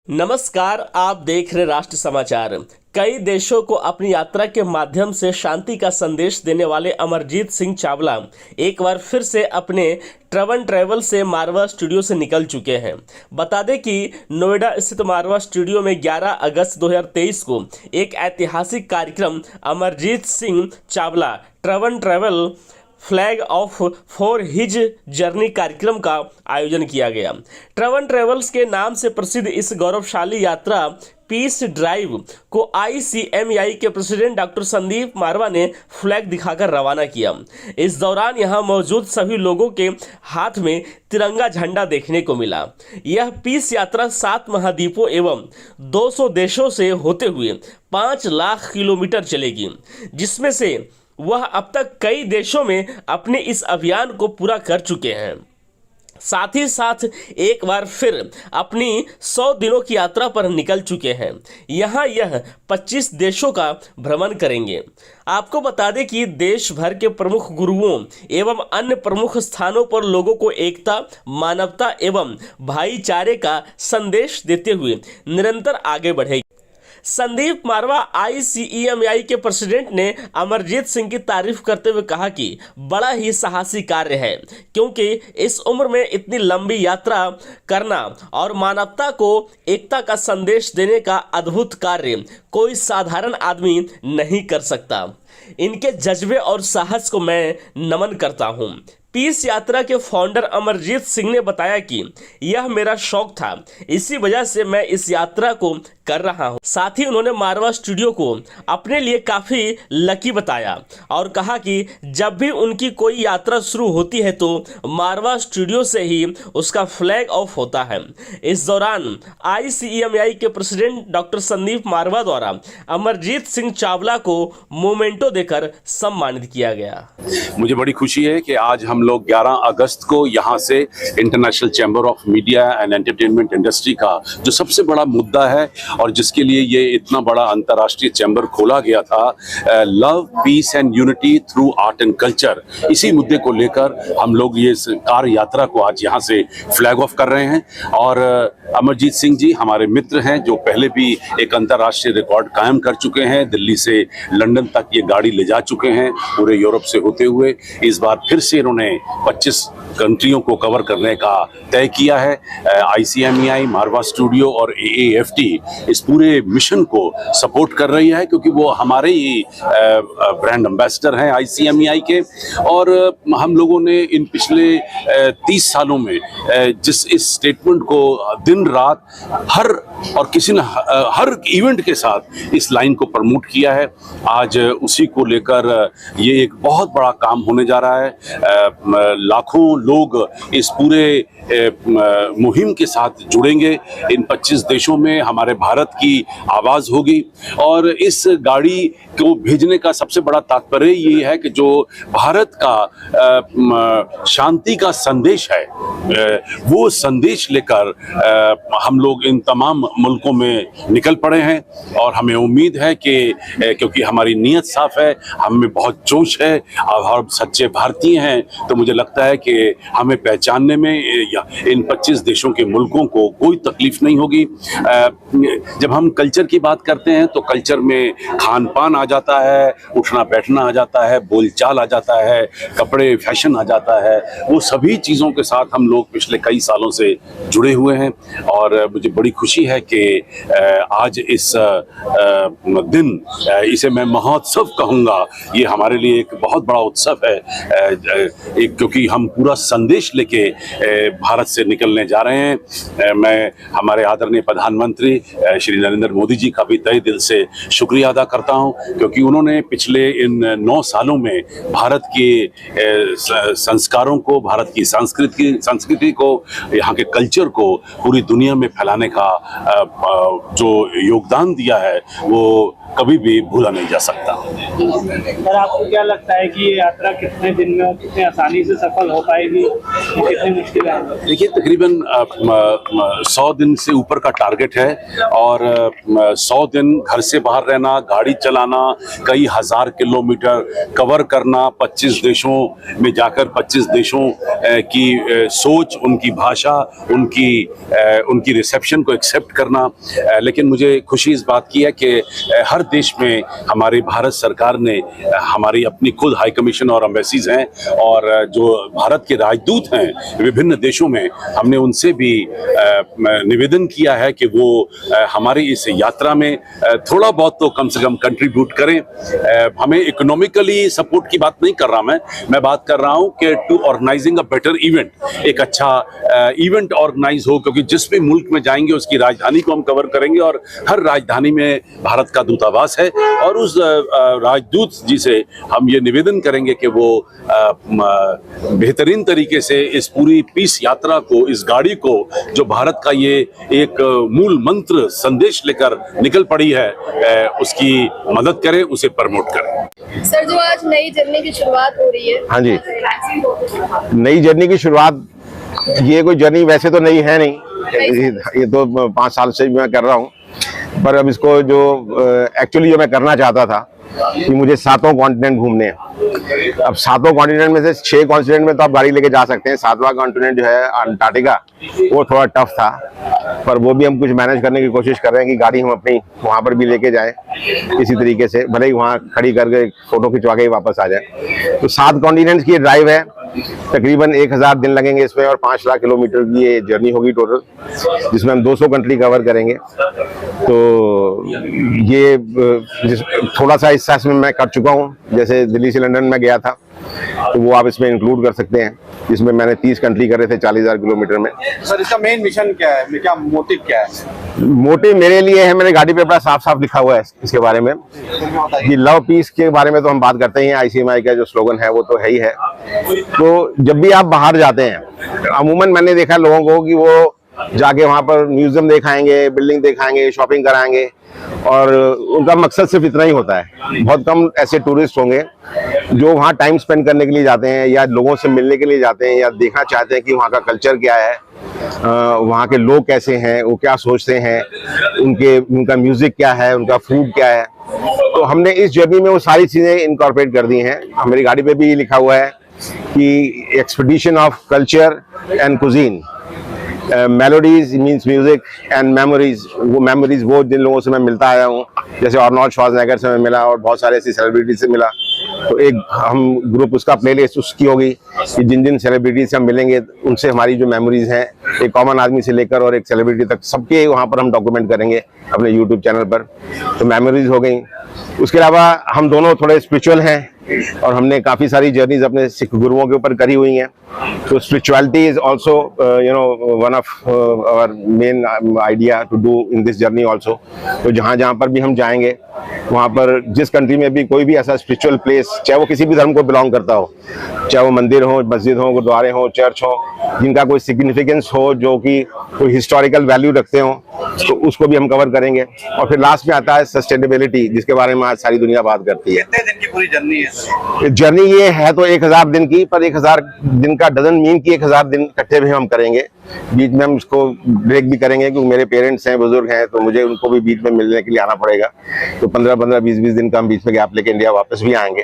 नमस्कार, आप देख रहे राष्ट्र समाचार। कई देशों को अपनी यात्रा के माध्यम से शांति का संदेश देने वाले अमरजीत सिंह चावला एक बार फिर से अपने ट्रैवल से मारवा स्टूडियो से निकल चुके हैं। बता दें कि नोएडा स्थित मारवा स्टूडियो में 11 अगस्त 2023 को एक ऐतिहासिक कार्यक्रम Amarjeet Singh Chawla travel flag of for his journey कार्यक्रम का आयोजन किया गया। ट्रैवल्स के नाम से प्रसिद्ध इस गौरवशाली यात्रा पीस ड्राइव को ICMEI के प्रेसिडेंट डॉक्टर संदीप मारवा ने फ्लैग दिखाकर रवाना किया। इस दौरान यहां मौजूद सभी लोगों के हाथ में तिरंगा झंडा देखने को मिला। यह पीस यात्रा 7 महाद्वीपों एवं 200 देशों से होते हुए 5 लाख किलोमीटर चलेगी, जिसमें से वह अब तक कई देशों में अपने इस अभियान को पूरा कर चुके हैं। साथ ही साथ एक बार फिर अपनी 100 दिनों की यात्रा पर निकल चुके हैं। यहाँ यह 25 देशों का भ्रमण करेंगे। आपको बता दें कि देश भर के प्रमुख गुरुओं एवं अन्य प्रमुख स्थानों पर लोगों को एकता, मानवता एवं भाईचारे का संदेश देते हुए निरंतर आगे बढ़ेगी। संदीप मारवा ICMEI के प्रेसिडेंट ने अमरजीत सिंह की तारीफ करते हुए कहा कि बड़ा ही साहसी कार्य है, क्योंकि इस उम्र में इतनी लंबी यात्रा करना और मानवता को एकता का संदेश देने का अद्भुत कार्य कोई साधारण आदमी नहीं कर सकता। इनके जज्बे और साहस को मैं नमन करता हूँ। पीस यात्रा के फाउंडर अमरजीत सिंह ने बताया कि यह मेरा शौक था, इसी वजह से मैं इस यात्रा को कर रहा हूं। साथ ही उन्होंने मारवा स्टूडियो को अपने लिए काफ़ी लकी बताया और कहा कि जब भी उनकी कोई यात्रा शुरू होती है तो मारवा स्टूडियो से ही उसका फ्लैग ऑफ होता है। इस दौरान ICMEI के प्रेसिडेंट डॉक्टर संदीप मारवा द्वारा अमरजीत सिंह चावला को मोमेंटो देकर सम्मानित किया गया। मुझे बड़ी खुशी है कि आज हम लोग 11 अगस्त को यहाँ से international chamber of media and entertainment industry का जो सबसे बड़ा मुद्दा है और जिसके लिए ये इतना बड़ा अंतर्राष्ट्रीय चैम्बर खोला गया था, love, peace and unity through art and culture, इसी मुद्दे को लेकर हम लोग ये कार यात्रा को आज यहाँ से फ्लैग ऑफ कर रहे हैं। और अमरजीत सिंह जी हमारे मित्र हैं जो पहले भी एक अंतर्राष्ट्रीय रिकॉर्ड कायम कर चुके हैं। दिल्ली से लंदन तक ये गाड़ी ले जा चुके हैं, पूरे यूरोप से होते हुए। इस बार फिर से इन्होंने 25 कंट्रियों को कवर करने का तय किया है। ICMEI, मारवा स्टूडियो और AAFT इस पूरे मिशन को सपोर्ट कर रही है, क्योंकि वो हमारे ही ब्रांड एम्बेसडर हैं ICMEI के। और हम लोगों ने इन पिछले 30 सालों में जिस इस स्टेटमेंट को दिन रात हर इवेंट के साथ इस लाइन को प्रमोट किया है, आज उसी को लेकर ये एक बहुत बड़ा काम होने जा रहा है। लाखों लोग इस पूरे मुहिम के साथ जुड़ेंगे। इन 25 देशों में हमारे भारत की आवाज़ होगी। और इस गाड़ी को भेजने का सबसे बड़ा तात्पर्य ये है कि जो भारत का शांति का संदेश है, वो संदेश लेकर हम लोग इन तमाम मुल्कों में निकल पड़े हैं। और हमें उम्मीद है कि क्योंकि हमारी नीयत साफ है, हम में बहुत जोश है और हम सच्चे भारतीय हैं, तो मुझे लगता है कि हमें पहचानने में इन 25 देशों के मुल्कों को कोई तकलीफ नहीं होगी। जब हम कल्चर की बात करते हैं तो कल्चर में खान पान आ जाता है, उठना बैठना आ जाता है, बोलचाल आ जाता है, कपड़े फैशन आ जाता है। वो सभी चीज़ों के साथ हम लोग पिछले कई सालों से जुड़े हुए हैं। और मुझे बड़ी खुशी है कि आज इस दिन, इसे मैं महोत्सव कहूँगा, ये हमारे लिए एक बहुत बड़ा उत्सव है, क्योंकि हम पूरा संदेश लेके भारत से निकलने जा रहे हैं। मैं हमारे आदरणीय प्रधानमंत्री श्री नरेंद्र मोदी जी का भी तहे दिल से शुक्रिया अदा करता हूं, क्योंकि उन्होंने पिछले इन 9 सालों में भारत के संस्कारों को, भारत की संस्कृति को, यहाँ के कल्चर को पूरी दुनिया में फैलाने का जो योगदान दिया है, वो कभी भी भूला नहीं जा सकता। सर, आपको क्या लगता है कि ये यात्रा कितने दिन में और कितने आसानी से सफल हो पाएगी, कितनी मुश्किल है? देखिए, तकरीबन 100 दिन से ऊपर का टारगेट है और 100 दिन घर से बाहर रहना, गाड़ी चलाना, कई हजार किलोमीटर कवर करना, 25 देशों में जाकर 25 देशों की सोच, उनकी भाषा, उनकी रिसेप्शन को एक्सेप्ट करना। लेकिन मुझे खुशी इस बात की है कि हर देश में हमारी भारत सरकार ने, हमारी अपनी खुद हाई कमीशन और एम्बेसीज हैं और जो भारत के राजदूत हैं विभिन्न देशों में, हमने उनसे भी निवेदन किया है कि वो हमारी इस यात्रा में थोड़ा बहुत तो कम से कम कंट्रीब्यूट करें। हमें इकोनॉमिकली सपोर्ट की बात नहीं कर रहा मैं बात कर रहा हूं कि to organising a better event, एक अच्छा इवेंट ऑर्गेनाइज हो, क्योंकि जिस भी मुल्क में जाएंगे उसकी राजधानी को हम कवर करेंगे और हर राजधानी में भारत का दूतावास है और उस राजदूत जी से हम ये निवेदन करेंगे कि वो बेहतरीन तरीके से इस पूरी पीस यात्रा को, इस गाड़ी को, जो भारत का ये एक मूल मंत्र संदेश लेकर निकल पड़ी है, उसकी मदद करें, उसे प्रमोट करें। सर, जो आज नई जर्नी की शुरुआत हो रही है। हाँ जी, नई जर्नी की शुरुआत, ये कोई जर्नी वैसे तो नई है नहीं, ये तो 5 साल से मैं कर रहा हूँ, पर अब इसको जो एक्चुअली जो मैं करना चाहता था कि मुझे 7 कॉन्टिनेंट घूमने हैं। अब 7 कॉन्टिनेंट में से 6 कॉन्टिनेंट में तो आप गाड़ी लेके जा सकते हैं, 7वां कॉन्टिनेंट जो है अंटार्कटिका, वो थोड़ा टफ था, पर वो भी हम कुछ मैनेज करने की कोशिश कर रहे हैं कि गाड़ी हम अपनी वहाँ पर भी लेके जाएं इसी तरीके से, भले ही वहाँ खड़ी करके फोटो खिंचवा के ही वापस आ जाए। तो 7 कॉन्टिनेंट्स की ड्राइव है, तकरीबन 1000 दिन लगेंगे इसमें और 5 लाख किलोमीटर की ये जर्नी होगी टोटल, जिसमें हम 200 कंट्री कवर करेंगे। तो ये थोड़ा सा हिस्सा इसमें मैं कर चुका हूँ, जैसे दिल्ली से लंदन में गया था, तो वो आप इसमें इंक्लूड कर सकते हैं, जिसमें मैंने 30 कंट्री करे थे 40,000 किलोमीटर में। सर, इसका मेन मिशन क्या है, क्या मोटिव क्या है? मोटिव मेरे लिए है, मेरे गाड़ी पे बड़ा साफ साफ लिखा हुआ है इसके बारे में, ये लव पीस के बारे में तो हम बात करते ही हैं, ICMI का जो स्लोगन है वो तो है ही है। तो जब भी आप बाहर जाते हैं, अमूमन मैंने देखा लोगों को कि वो जाके वहाँ पर म्यूजियम दिखाएंगे, बिल्डिंग दिखाएंगे, शॉपिंग कराएंगे, और उनका मकसद सिर्फ इतना ही होता है। बहुत कम ऐसे टूरिस्ट होंगे जो वहाँ टाइम स्पेंड करने के लिए जाते हैं या लोगों से मिलने के लिए जाते हैं या देखना चाहते हैं कि वहाँ का कल्चर क्या है, वहाँ के लोग कैसे हैं, वो क्या सोचते हैं, उनका म्यूजिक क्या है, उनका फूड क्या है। तो हमने इस जर्नी में वो सारी चीज़ें इनकॉर्पोरेट कर दी हैं। हमारी गाड़ी पे भी लिखा हुआ है कि expedition of culture and cuisine, melodies means music and memories, वो मेमोरीज वो जिन लोगों से मैं मिलता आया हूँ, जैसे आर्नोल्ड श्वार्ज़नेगर से मैं मिला और बहुत सारे ऐसी सेलिब्रिटी से मिला, तो एक हम ग्रुप उसका प्लेलिस्ट उसकी होगी कि जिन जिन सेलिब्रिटी से हम मिलेंगे उनसे हमारी जो मेमोरीज हैं, एक कॉमन आदमी से लेकर और एक सेलिब्रिटी तक, सबके वहाँ पर हम डॉक्यूमेंट करेंगे अपने यूट्यूब चैनल पर। तो मेमोरीज हो गई। उसके अलावा हम दोनों थोड़े स्पिरिचुअल हैं और हमने काफ़ी सारी जर्नीज अपने सिख गुरुओं के ऊपर करी हुई हैं, तो spirituality is also one of our main idea to do in this journey also. तो जहाँ जहाँ पर भी हम जाएंगे, वहाँ पर जिस कंट्री में भी कोई भी ऐसा स्पिरिचुअल प्लेस, चाहे वो किसी भी धर्म को बिलोंग करता हो, चाहे वो मंदिर हो, मस्जिद हो, गुरुद्वारे हो, चर्च हो, जिनका कोई सिग्निफिकेंस हो, जो कि कोई हिस्टोरिकल वैल्यू रखते हो, तो उसको भी हम कवर करेंगे। और फिर लास्ट में आता है सस्टेनेबिलिटी, जिसके बारे में आज सारी दुनिया बात करती है। कितने दिन की पूरी जर्नी है? जर्नी ये है तो 1000 दिन की, पर 1000 दिन का डजन मीन की 1000 दिन इकट्ठे भी हम करेंगे। बीच में हम इसको ब्रेक भी करेंगे, क्योंकि मेरे पेरेंट्स हैं, बुजुर्ग हैं, तो मुझे उनको भी बीच में मिलने के लिए आना पड़ेगा। तो 15-15, 20-20 दिन का हम बीच में गैप लेके इंडिया वापस भी आएंगे।